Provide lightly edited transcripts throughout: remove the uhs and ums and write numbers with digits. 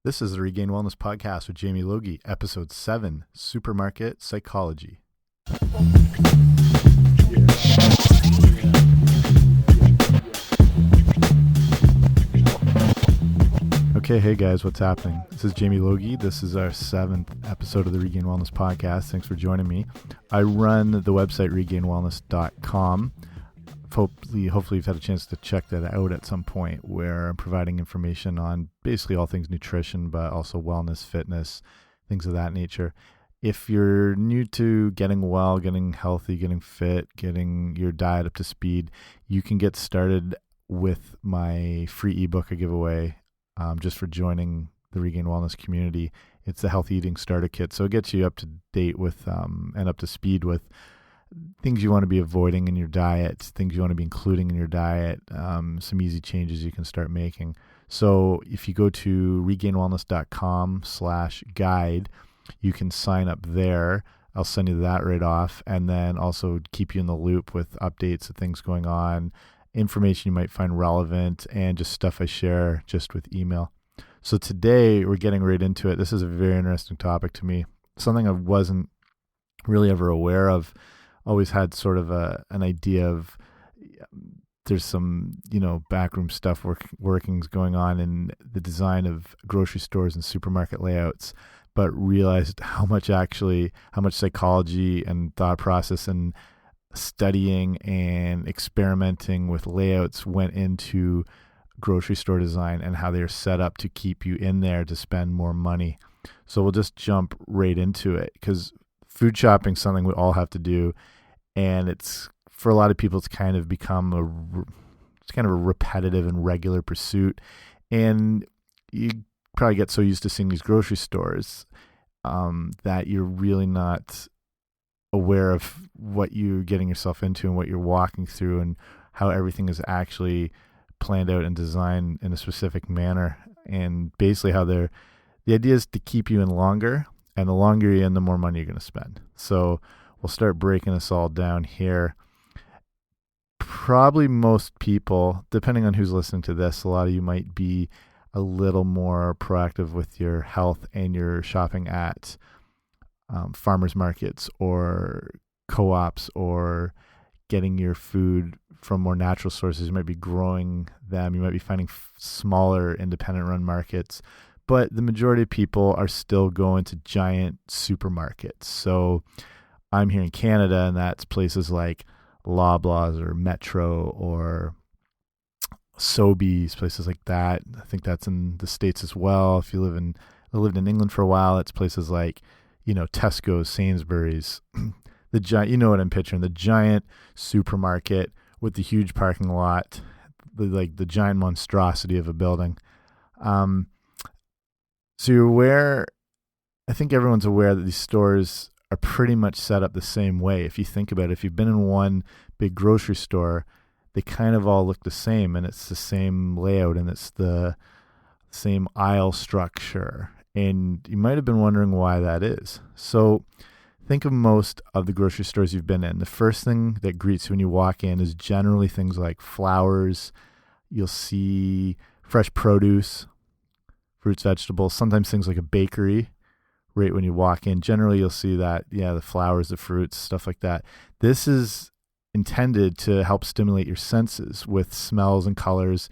This is the Regained Wellness Podcast with Jamie Logie, Episode 7, Supermarket Psychology. Okay, hey guys, what's happening? This is Jamie Logie. This is our 7th episode of the Regained Wellness Podcast. Thanks for joining me. I run the website regainedwellness.com. Hopefully you've had a chance to check that out at some point, where I'm providing information on basically all things nutrition, but also wellness, fitness, things of that nature. If you're new to getting well, getting healthy, getting fit, getting your diet up to speed, you can get started with my free ebook I give away just for joining the Regained Wellness community. It's the Healthy Eating Starter Kit. So it gets you up to date with and up to speed with things you want to be avoiding in your diet, things you want to be including in your diet, some easy changes you can start making. So if you go to regainedwellness.com/guide, you can sign up there. I'll send you that right off, and then also keep you in the loop with updates of things going on, information you might find relevant, and just stuff I share just with email. So today we're getting right into it. This is a very interesting topic to me, something I wasn't really ever aware of. Always had sort of an idea of there's some, backroom stuff workings going on in the design of grocery stores and supermarket layouts, but realized how much psychology and thought process and studying and experimenting with layouts went into grocery store design and how they're set up to keep you in there to spend more money. So we'll just jump right into it, because food shopping is something we all have to do. And it's, for a lot of people, it's kind of become a repetitive and regular pursuit. And you probably get so used to seeing these grocery stores that you're really not aware of what you're getting yourself into and what you're walking through and how everything is actually planned out and designed in a specific manner. And basically how the idea is to keep you in longer, and the longer you're in, the more money you're going to spend. So we'll start breaking this all down here. Probably most people, depending on who's listening to this, a lot of you might be a little more proactive with your health and your shopping at farmers markets or co-ops, or getting your food from more natural sources. You might be growing them. You might be finding smaller independent run markets. But the majority of people are still going to giant supermarkets. So I'm here in Canada, and that's places like Loblaws or Metro or Sobeys, places like that. I think that's in the States as well. If you lived in England for a while, it's places like, Tesco's, Sainsbury's, the giant, what I'm picturing, the giant supermarket with the huge parking lot, the giant monstrosity of a building. So you're aware, I think everyone's aware that these stores are pretty much set up the same way. If you think about it, if you've been in one big grocery store, they kind of all look the same, and it's the same layout, and it's the same aisle structure. And you might have been wondering why that is. So think of most of the grocery stores you've been in. The first thing that greets you when you walk in is generally things like flowers. You'll see fresh produce, fruits, vegetables, sometimes things like a bakery. Right when you walk in, generally you'll see that, the flowers, the fruits, stuff like that. This is intended to help stimulate your senses with smells and colors,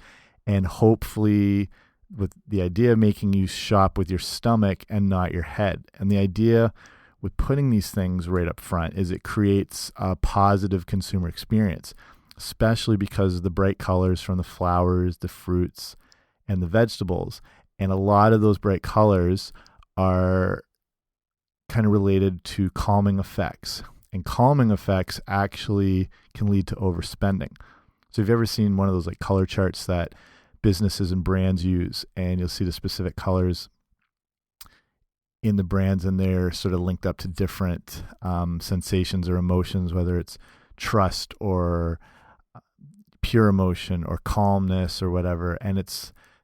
and hopefully with the idea of making you shop with your stomach and not your head. And the idea with putting these things right up front is it creates a positive consumer experience, especially because of the bright colors from the flowers, the fruits, and the vegetables. And a lot of those bright colors are kind of related to calming effects, and calming effects actually can lead to overspending. So if you've ever seen one of those like color charts that businesses and brands use, and you'll see the specific colors in the brands, and they're sort of linked up to different sensations or emotions, whether it's trust or pure emotion or calmness or whatever. And I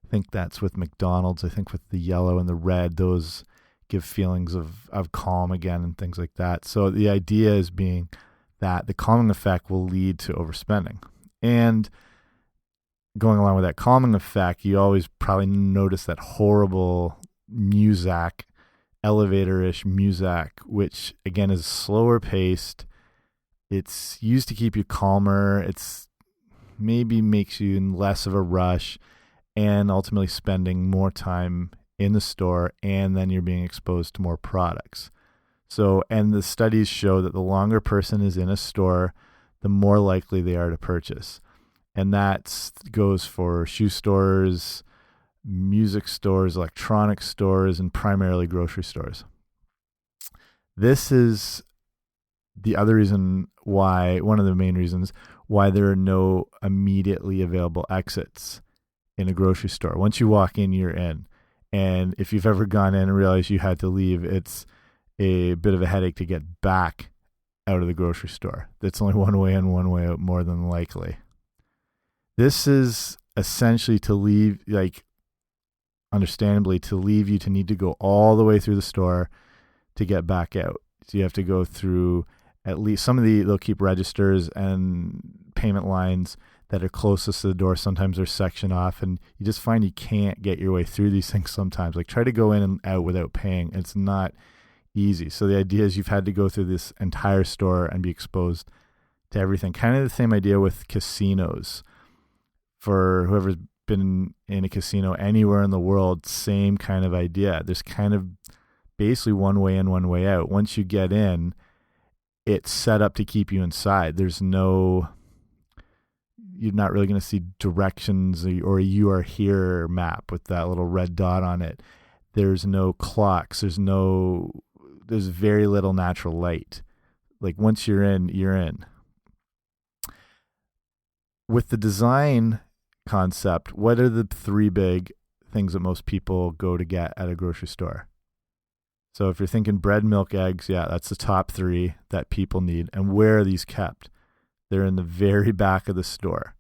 think that's with McDonald's. I think with the yellow and the red, those give feelings of calm again and things like that. So the idea is being that the calming effect will lead to overspending. And going along with that calming effect, you always probably notice that horrible Muzak, elevator-ish Muzak, which again is slower paced. It's used to keep you calmer. It's maybe makes you in less of a rush, and ultimately spending more time in the store, and then you're being exposed to more products. So, and the studies show that the longer a person is in a store, the more likely they are to purchase. And that goes for shoe stores, music stores, electronic stores, and primarily grocery stores. This is the other reason why, one of the main reasons why there are no immediately available exits in a grocery store. Once you walk in, you're in. And if you've ever gone in and realized you had to leave, it's a bit of a headache to get back out of the grocery store. That's only one way in, one way out, more than likely. This is essentially to leave, like, understandably, to leave you to need to go all the way through the store to get back out. So you have to go through at least they'll keep registers and payment lines that are closest to the door. Sometimes they're sectioned off, and you just find you can't get your way through these things sometimes. Like, try to go in and out without paying. It's not easy. So the idea is you've had to go through this entire store and be exposed to everything. Kind of the same idea with casinos. For whoever's been in a casino anywhere in the world, same kind of idea. There's kind of basically one way in, one way out. Once you get in, it's set up to keep you inside. You're not really going to see directions or a "you are here" map with that little red dot on it. There's no clocks. There's very little natural light. Like, once you're in, you're in. With the design concept, what are the three big things that most people go to get at a grocery store? So if you're thinking bread, milk, eggs, yeah, that's the top three that people need. And where are these kept? They're in the very back of the store.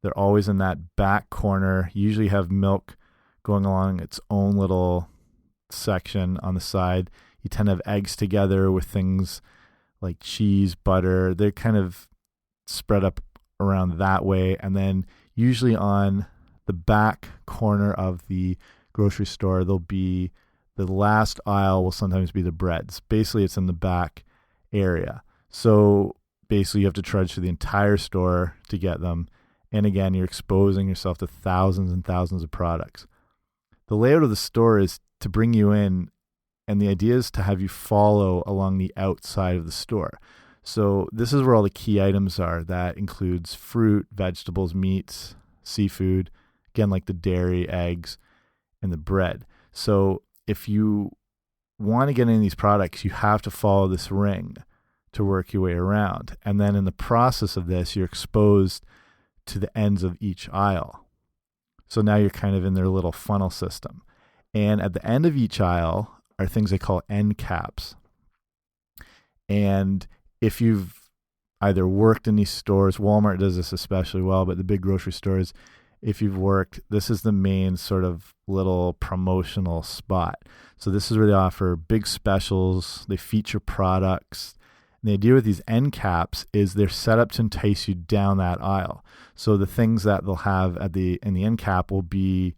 They're always in that back corner. Usually have milk going along its own little section on the side. You tend to have eggs together with things like cheese, butter. They're kind of spread up around that way. And then usually on the back corner of the grocery store, there'll be the last aisle will sometimes be the breads. Basically, it's in the back area. So basically, you have to trudge through the entire store to get them. And again, you're exposing yourself to thousands and thousands of products. The layout of the store is to bring you in, and the idea is to have you follow along the outside of the store. So this is where all the key items are. That includes fruit, vegetables, meats, seafood, again, like the dairy, eggs, and the bread. So if you want to get any of these products, you have to follow this ring to work your way around. And then in the process of this, you're exposed to the ends of each aisle. So now you're kind of in their little funnel system. And at the end of each aisle are things they call endcaps. And if you've either worked in these stores, Walmart does this especially well, but the big grocery stores, if you've worked, this is the main sort of little promotional spot. So this is where they offer big specials. They feature products. And the idea with these end caps is they're set up to entice you down that aisle. So the things that they'll have in the end cap will be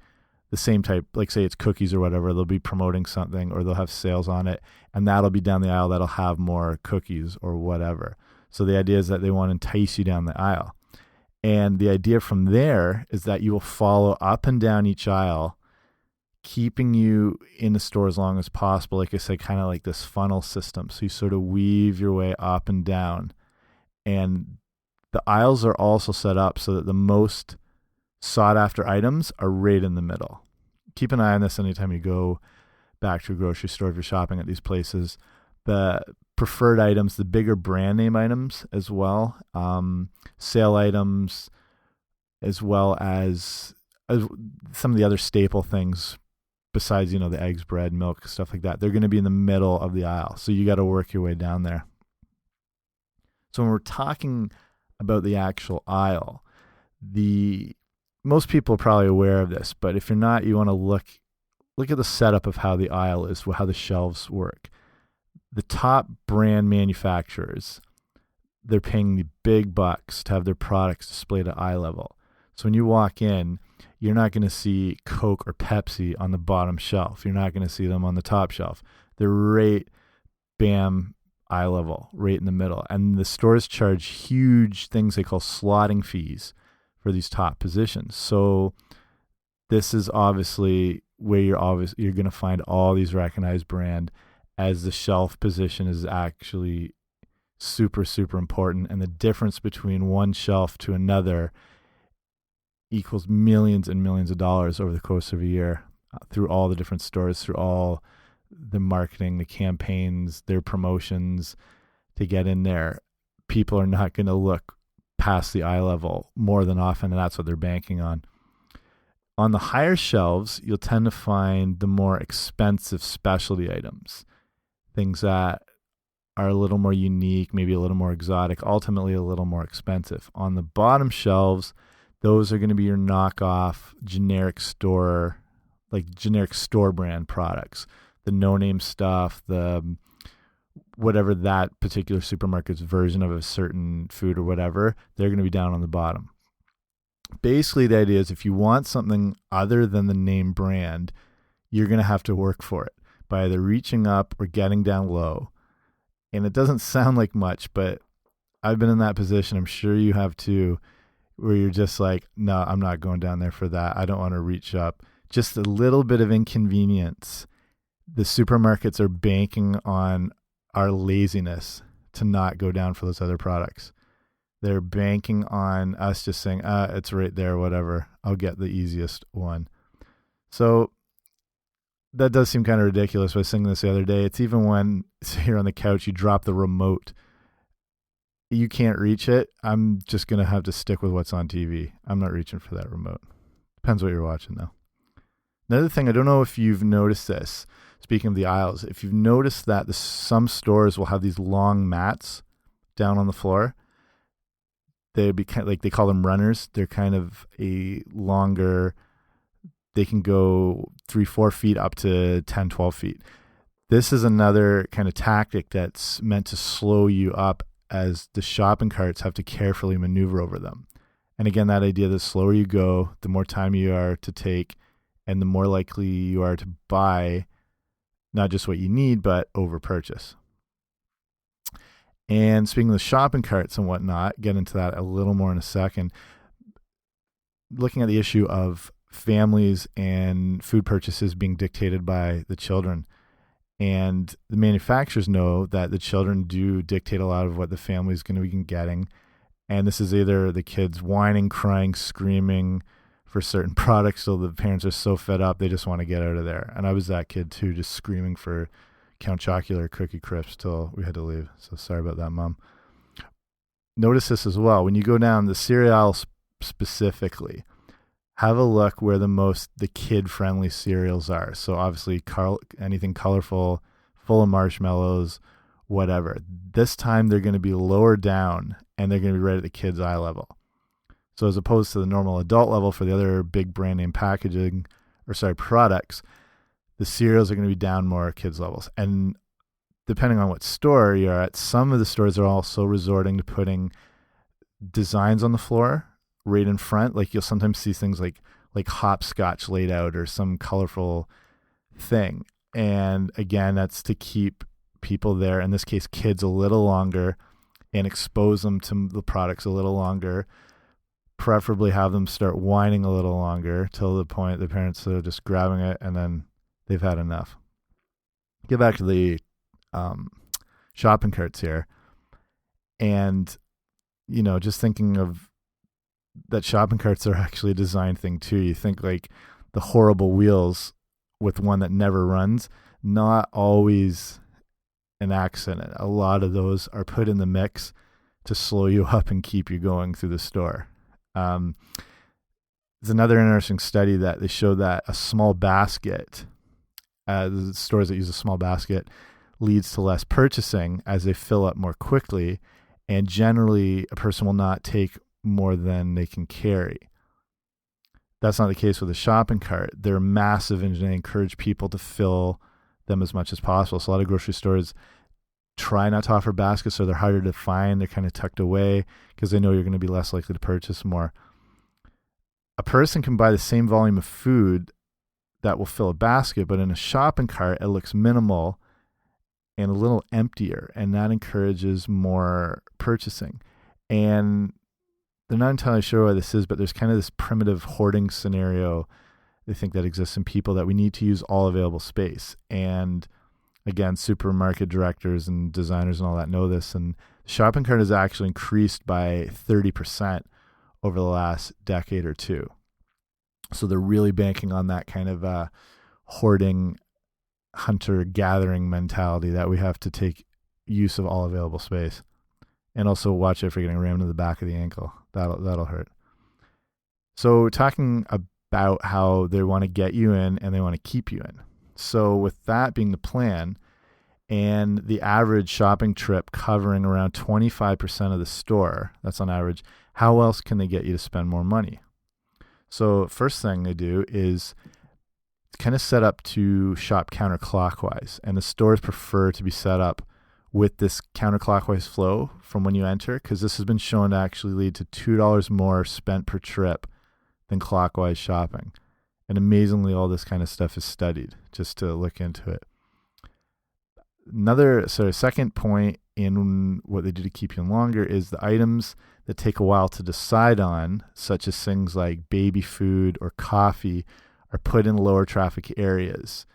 the same type, like say it's cookies or whatever. They'll be promoting something, or they'll have sales on it, and that'll be down the aisle that'll have more cookies or whatever. So the idea is that they want to entice you down the aisle. And the idea from there is that you will follow up and down each aisle, keeping you in the store as long as possible. Like I said, kind of like this funnel system. So you sort of weave your way up and down. And the aisles are also set up so that the most sought after items are right in the middle. Keep an eye on this anytime you go back to a grocery store if you're shopping at these places. The preferred items, the bigger brand name items as well, sale items, as well as some of the other staple things besides, the eggs, bread, milk, stuff like that. They're going to be in the middle of the aisle. So you got to work your way down there. So when we're talking about the actual aisle, most people are probably aware of this, but if you're not, you want to look at the setup of how the aisle is, how the shelves work. The top brand manufacturers, they're paying the big bucks to have their products displayed at eye level. So when you walk in, you're not going to see Coke or Pepsi on the bottom shelf. You're not going to see them on the top shelf. They're right, bam, eye level, right in the middle. And the stores charge huge things they call slotting fees for these top positions. So this is obviously where you're going to find all these recognized brand, as the shelf position is actually super, super important. And the difference between one shelf to another equals millions and millions of dollars over the course of a year, through all the different stores, through all the marketing, the campaigns, their promotions to get in there. People are not going to look past the eye level more than often, and that's what they're banking on. On the higher shelves, you'll tend to find the more expensive specialty items, things that are a little more unique, maybe a little more exotic, ultimately a little more expensive. On the bottom shelves, those are going to be your knockoff generic store brand products, the no-name stuff, the whatever that particular supermarket's version of a certain food or whatever, they're going to be down on the bottom. Basically, the idea is if you want something other than the name brand, you're going to have to work for it by either reaching up or getting down low. And it doesn't sound like much, but I've been in that position. I'm sure you have too, where you're just like, no, I'm not going down there for that. I don't want to reach up. Just a little bit of inconvenience. The supermarkets are banking on our laziness to not go down for those other products. They're banking on us just saying, it's right there, whatever. I'll get the easiest one. So that does seem kind of ridiculous. I was saying this the other day. It's even when you're on the couch, you drop the remote. You can't reach it. I'm just going to have to stick with what's on TV. I'm not reaching for that remote. Depends what you're watching, though. Another thing, I don't know if you've noticed this, speaking of the aisles, if you've noticed that some stores will have these long mats down on the floor. They'd be kind of like, they call them runners. They're kind of a longer, they can go 3-4 feet up to 10-12 feet. This is another kind of tactic that's meant to slow you up, as the shopping carts have to carefully maneuver over them. And again, that idea, the slower you go, the more time you are to take, and the more likely you are to buy not just what you need, but over purchase. And speaking of the shopping carts and whatnot, get into that a little more in a second. Looking at the issue of families and food purchases being dictated by the children. And the manufacturers know that the children do dictate a lot of what the family is going to be getting. And this is either the kids whining, crying, screaming for certain products, so the parents are so fed up they just want to get out of there. And I was that kid too, just screaming for Count Chocula Cookie Crisps till we had to leave. So sorry about that, Mom. Notice this as well. When you go down the cereal specifically, have a look where the kid-friendly cereals are. So obviously anything colorful, full of marshmallows, whatever. This time they're going to be lower down and they're going to be right at the kid's eye level. So as opposed to the normal adult level for the other big brand name products, the cereals are going to be down more at kids levels. And depending on what store you're at, some of the stores are also resorting to putting designs on the floor right in front. Like you'll sometimes see things like hopscotch laid out or some colorful thing. And again, that's to keep people there, in this case kids, a little longer and expose them to the products a little longer. Preferably have them start whining a little longer till the point the parents are just grabbing it and then they've had enough. Get back to the shopping carts here. And, just thinking of that shopping carts are actually a design thing too. You think like the horrible wheels with one that never runs, not always an accident. A lot of those are put in the mix to slow you up and keep you going through the store. There's another interesting study that they show that a small basket, the stores that use a small basket, leads to less purchasing as they fill up more quickly, and generally a person will not take more than they can carry. That's not the case with a shopping cart. They're massive and they encourage people to fill them as much as possible. So a lot of grocery stores try not to offer baskets, so they're harder to find. They're kind of tucked away because they know you're going to be less likely to purchase more. a person can buy the same volume of food that will fill a basket, but in a shopping cart, it looks minimal and a little emptier, and that encourages more purchasing. And they're not entirely sure why this is, but there's kind of this primitive hoarding scenario they think that exists in people, that we need to use all available space. And again, supermarket directors and designers and all that know this. And the shopping cart has actually increased by 30% over the last decade or two. So they're really banking on that kind of hoarding, hunter-gathering mentality, that we have to take use of all available space. And also watch it for getting rammed in the back of the ankle. That'll hurt. So talking about how they want to get you in and they want to keep you in. So with that being the plan, and the average shopping trip covering around 25% of the store, that's on average, how else can they get you to spend more money? So first thing they do is kind of set up to shop counterclockwise, and the stores prefer to be set up with this counterclockwise flow from when you enter, because this has been shown to actually lead to $2 more spent per trip than clockwise shopping. And amazingly, all this kind of stuff is studied, just to look into it. Second point in what they do to keep you in longer is the items that take a while to decide on, such as things like baby food or coffee, are put in lower traffic areas.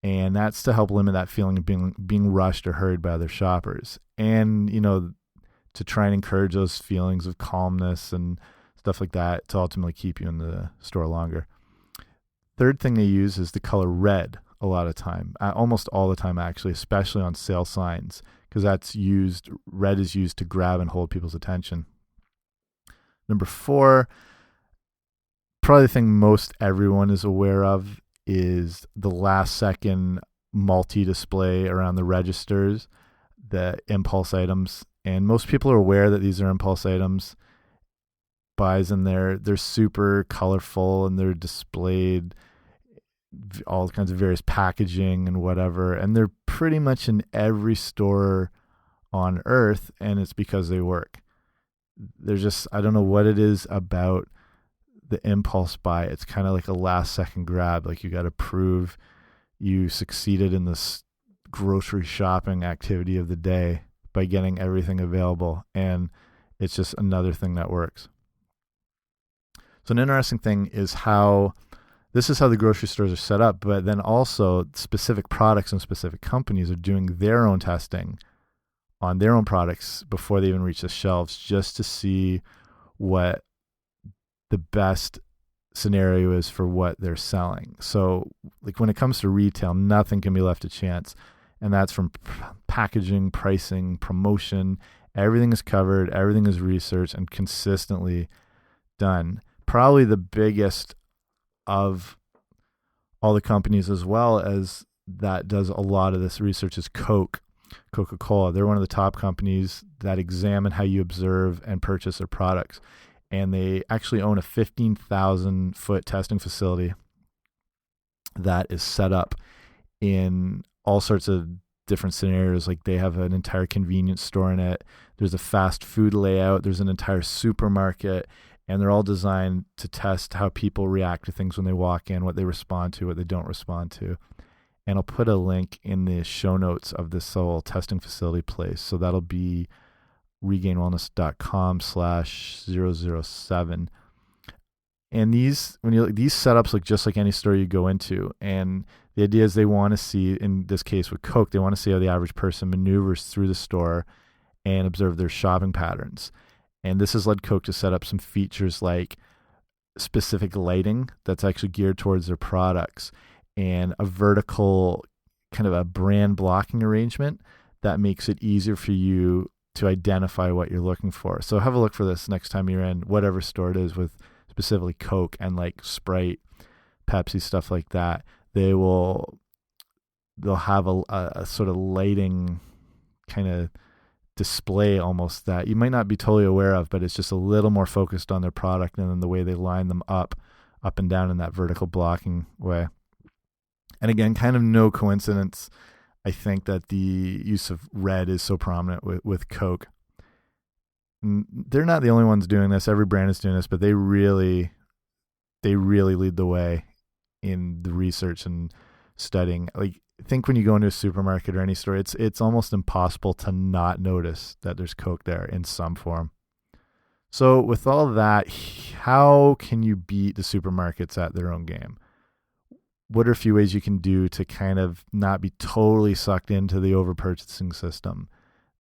And that's to help limit that feeling of being rushed or hurried by other shoppers. And, to try and encourage those feelings of calmness and stuff like that to ultimately keep you in the store longer. Third thing they use is the color red a lot of time, almost all the time actually, especially on sale signs, because red is used to grab and hold people's attention. Number 4, probably the thing most everyone is aware of, is the last second multi-display around the registers, the impulse items. And most people are aware that these are impulse items, buys in there. They're super colorful and they're displayed all kinds of various packaging and whatever. And they're pretty much in every store on earth, and it's because they work. There's just, I don't know what it is about the impulse buy. It's kind of like a last second grab. Like you got to prove you succeeded in this grocery shopping activity of the day by getting everything available. And it's just another thing that works. So an interesting thing is how this is how the grocery stores are set up, but then also specific products and specific companies are doing their own testing on their own products before they even reach the shelves, just to see what the best scenario is for what they're selling. So like when it comes to retail, nothing can be left to chance. And that's from packaging, pricing, promotion. Everything is covered. Everything is researched and consistently done. Probably the biggest of all the companies as well as that does a lot of this research is Coca-Cola. They're one of the top companies that examine how you observe and purchase their products. And they actually own a 15,000-foot testing facility that is set up in all sorts of different scenarios. Like they have an entire convenience store in it. There's a fast food layout. There's an entire supermarket. And they're all designed to test how people react to things when they walk in, what they respond to, what they don't respond to. And I'll put a link in the show notes of this whole testing facility place. So that'll be regainedwellness.com/007. And these setups look just like any store you go into. And the idea is they want to see, in this case with Coke, they want to see how the average person maneuvers through the store and observe their shopping patterns. And this has led Coke to set up some features like specific lighting that's actually geared towards their products, and a vertical kind of a brand blocking arrangement that makes it easier for you to identify what you're looking for. So have a look for this next time you're in whatever store it is with specifically Coke and like Sprite, Pepsi, stuff like that. They'll have a sort of lighting kind of display almost that you might not be totally aware of, but it's just a little more focused on their product and then the way they line them up and down in that vertical blocking way. And again, kind of no coincidence, I think, that the use of red is so prominent with Coke. And they're not the only ones doing this. Every brand is doing this, but they really they really lead the way in the research and studying. Like, think when you go into a supermarket or any store, it's almost impossible to not notice that there's Coke there in some form. So with all that, how can you beat the supermarkets at their own game? What are a few ways you can do to kind of not be totally sucked into the over-purchasing system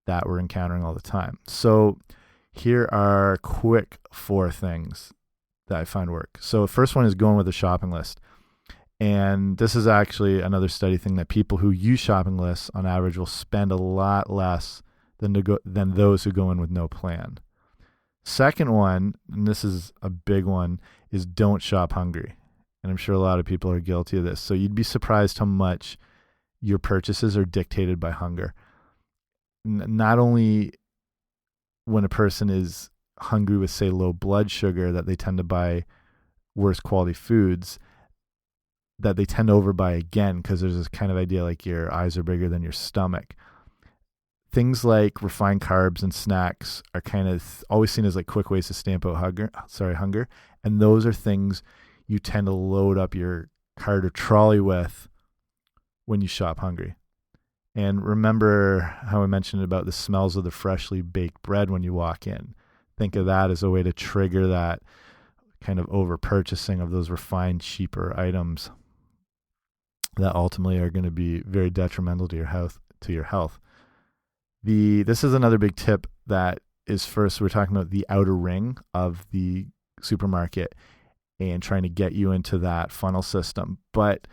that we're encountering all the time? So here are quick 4 things that I find work. So the first one is going with a shopping list. And this is actually another study thing, that people who use shopping lists on average will spend a lot less than those who go in with no plan. Second one, and this is a big one, is don't shop hungry. And I'm sure a lot of people are guilty of this. So you'd be surprised how much your purchases are dictated by hunger. Not only when a person is hungry with, say, low blood sugar, that they tend to buy worse quality foods, that they tend to overbuy again, because there's this kind of idea like your eyes are bigger than your stomach. Things like refined carbs and snacks are kind of always seen as like quick ways to stamp out hunger. And those are things you tend to load up your cart or trolley with when you shop hungry. And remember how I mentioned about the smells of the freshly baked bread when you walk in. Think of that as a way to trigger that kind of over purchasing of those refined, cheaper items that ultimately are going to be very detrimental to your health. This is another big tip that is, first, we're talking about the outer ring of the supermarket and trying to get you into that funnel system. But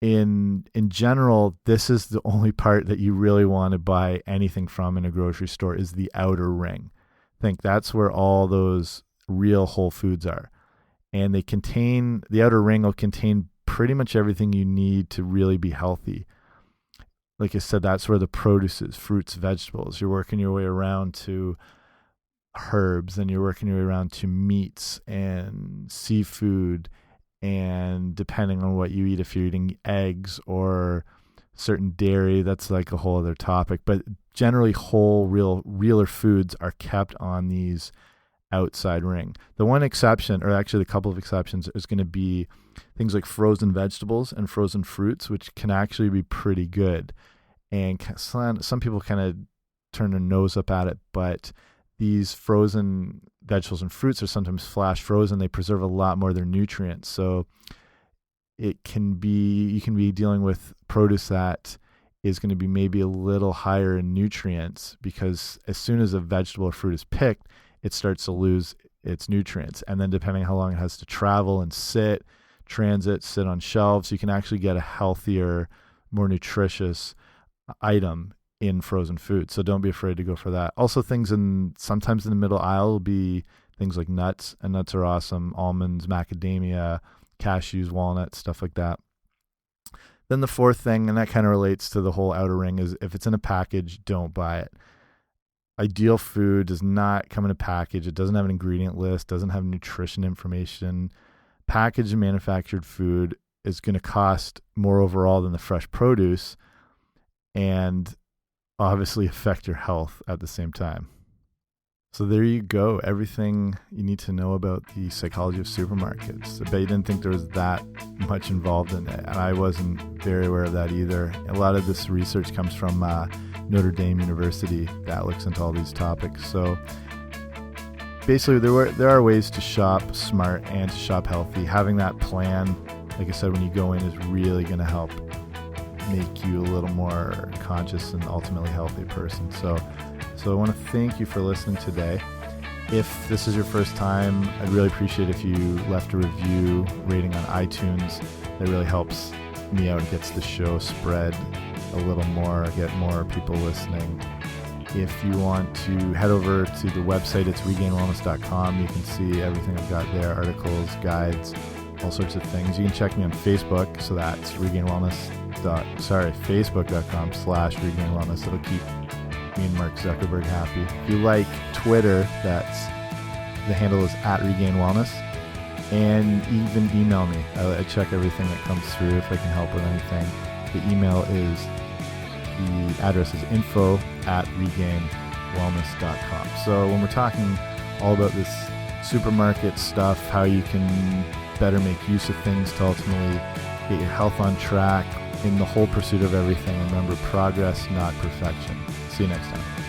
in general, this is the only part that you really want to buy anything from in a grocery store, is the outer ring. I think that's where all those real whole foods are. And the outer ring will contain pretty much everything you need to really be healthy. Like I said, that's where the produce is, fruits, vegetables. You're working your way around to herbs, and you're working your way around to meats and seafood, and depending on what you eat, if you're eating eggs or certain dairy, that's like a whole other topic. But generally whole, realer foods are kept on these outside ring. The one exception, or actually the couple of exceptions, is going to be things like frozen vegetables and frozen fruits, which can actually be pretty good. And some people kind of turn their nose up at it, but these frozen vegetables and fruits are sometimes flash frozen. They preserve a lot more of their nutrients. So you can be dealing with produce that is going to be maybe a little higher in nutrients, because as soon as a vegetable or fruit is picked, it starts to lose its nutrients. And then depending on how long it has to travel and sit on shelves, you can actually get a healthier, more nutritious item in frozen food. So don't be afraid to go for that. Also, sometimes in the middle aisle will be things like nuts, and nuts are awesome. Almonds, macadamia, cashews, walnuts, stuff like that. Then the fourth thing, and that kind of relates to the whole outer ring, is if it's in a package, don't buy it. Ideal food does not come in a package. It doesn't have an ingredient list, doesn't have nutrition information. Packaged and manufactured food is going to cost more overall than the fresh produce, and obviously affect your health at the same time. So there you go. Everything you need to know about the psychology of supermarkets. I bet you didn't think there was that much involved in it, and I wasn't very aware of that either. A lot of this research comes from Notre Dame University that looks into all these topics. So basically, there are ways to shop smart and to shop healthy. Having that plan, like I said, when you go in, is really going to help make you a little more conscious and ultimately healthy person. So I want to thank you for listening today. If this is your first time, I'd really appreciate if you left a review rating on iTunes. That really helps me out and gets the show spread a little more, get more people listening. If you want to head over to the website, it's regainedwellness.com. You can see everything I've got there, articles, guides, all sorts of things. You can check me on Facebook, so that's facebook.com/regainedwellness. It'll keep me and Mark Zuckerberg happy. If you like Twitter, the handle is @regainedwellness. And even email me. I check everything that comes through if I can help with anything. The address is info@regainedwellness.com. So when we're talking all about this supermarket stuff, how you can better make use of things to ultimately get your health on track in the whole pursuit of everything. Remember, progress, not perfection. See you next time.